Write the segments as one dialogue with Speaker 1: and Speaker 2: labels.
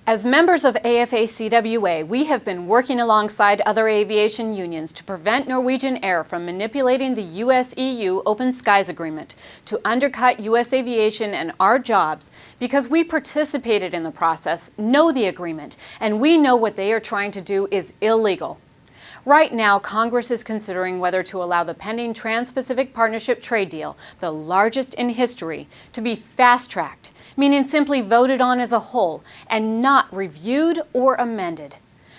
Speaker 1: As members of AFA-CWA, we have been working alongside other aviation unions to prevent Norwegian Air from manipulating the US-EU Open Skies Agreement to undercut US aviation and our jobs because we participated in the process, know the agreement, and we know what they are trying to do is illegal. Right now, Congress is considering whether to allow the pending Trans-Pacific Partnership trade deal, the largest in history, to be fast-tracked, meaning simply voted on as a whole and not reviewed or amended.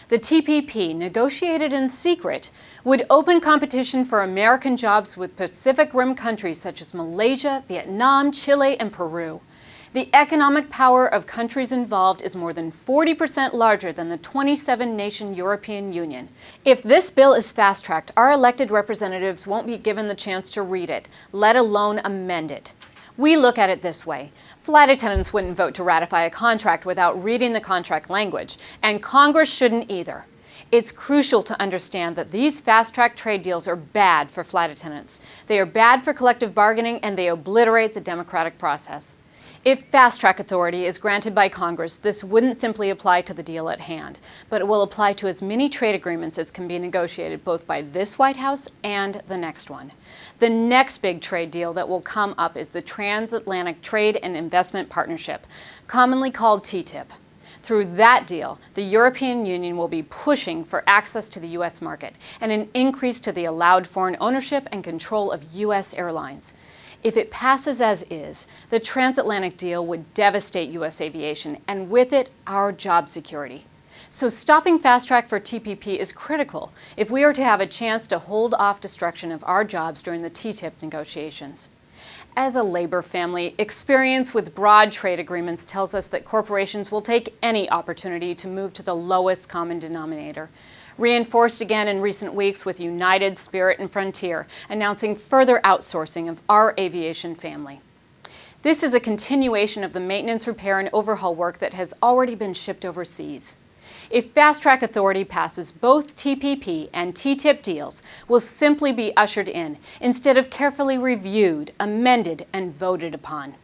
Speaker 1: The TPP, negotiated in secret, would open competition for American jobs with Pacific Rim countries such as Malaysia, Vietnam, Chile, and Peru. The economic power of countries involved is more than 40% larger than the 27-nation European Union. If this bill is fast-tracked, our elected representatives won't be given the chance to read it, let alone amend it. We look at it this way. Flight attendants wouldn't vote to ratify a contract without reading the contract language, and Congress shouldn't either. It's crucial to understand that these fast-track trade deals are bad for flight attendants. They are bad for collective bargaining, and they obliterate the democratic process. If fast-track authority is granted by Congress, this wouldn't simply apply to the deal at hand, but it will apply to as many trade agreements as can be negotiated both by this White House and the next one. The next big trade deal that will come up is the Transatlantic Trade and Investment Partnership, commonly called TTIP. Through that deal, the European Union will be pushing for access to the U.S. market and an increase to the allowed foreign ownership and control of U.S. airlines. If it passes as is, the transatlantic deal would devastate U.S. aviation, and with it, our job security. So stopping fast-track for TPP is critical if we are to have a chance to hold off destruction of our jobs during the TTIP negotiations. As a labor family, experience with broad trade agreements tells us that corporations will take any opportunity to move to the lowest common denominator. Reinforced again in recent weeks with United, Spirit, and Frontier, announcing further outsourcing of our aviation family. This is a continuation of the maintenance, repair, and overhaul work that has already been shipped overseas. If fast-track authority passes, both TPP and TTIP deals will simply be ushered in, instead of carefully reviewed, amended, and voted upon.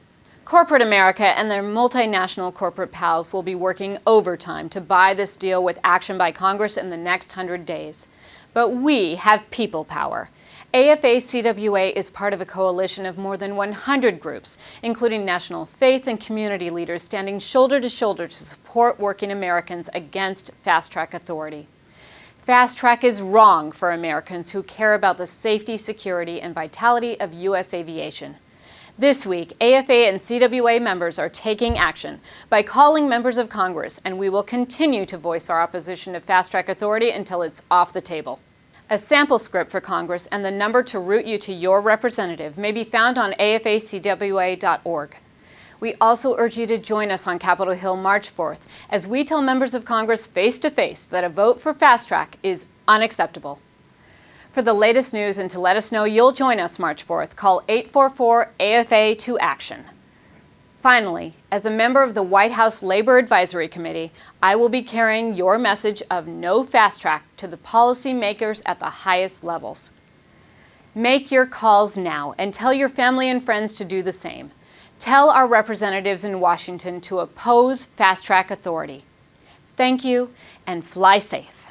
Speaker 1: Corporate America and their multinational corporate pals will be working overtime to buy this deal with action by Congress in the next 100 days. But we have people power. AFA-CWA is part of a coalition of more than 100 groups, including national faith and community leaders standing shoulder to shoulder to support working Americans against fast-track authority. Fast-track is wrong for Americans who care about the safety, security, and vitality of U.S. aviation. This week, AFA and CWA members are taking action by calling members of Congress, and we will continue to voice our opposition to fast-track authority until it's off the table. A sample script for Congress and the number to route you to your representative may be found on AFA-CWA.org. We also urge you to join us on Capitol Hill March 4th as we tell members of Congress face-to-face that a vote for fast-track is unacceptable. For the latest news and to let us know you'll join us March 4th, call 844-AFA-2-ACTION. Finally, as a member of the White House Labor Advisory Committee, I will be carrying your message of no fast-track to the policymakers at the highest levels. Make your calls now and tell your family and friends to do the same. Tell our representatives in Washington to oppose fast-track authority. Thank you, and fly safe.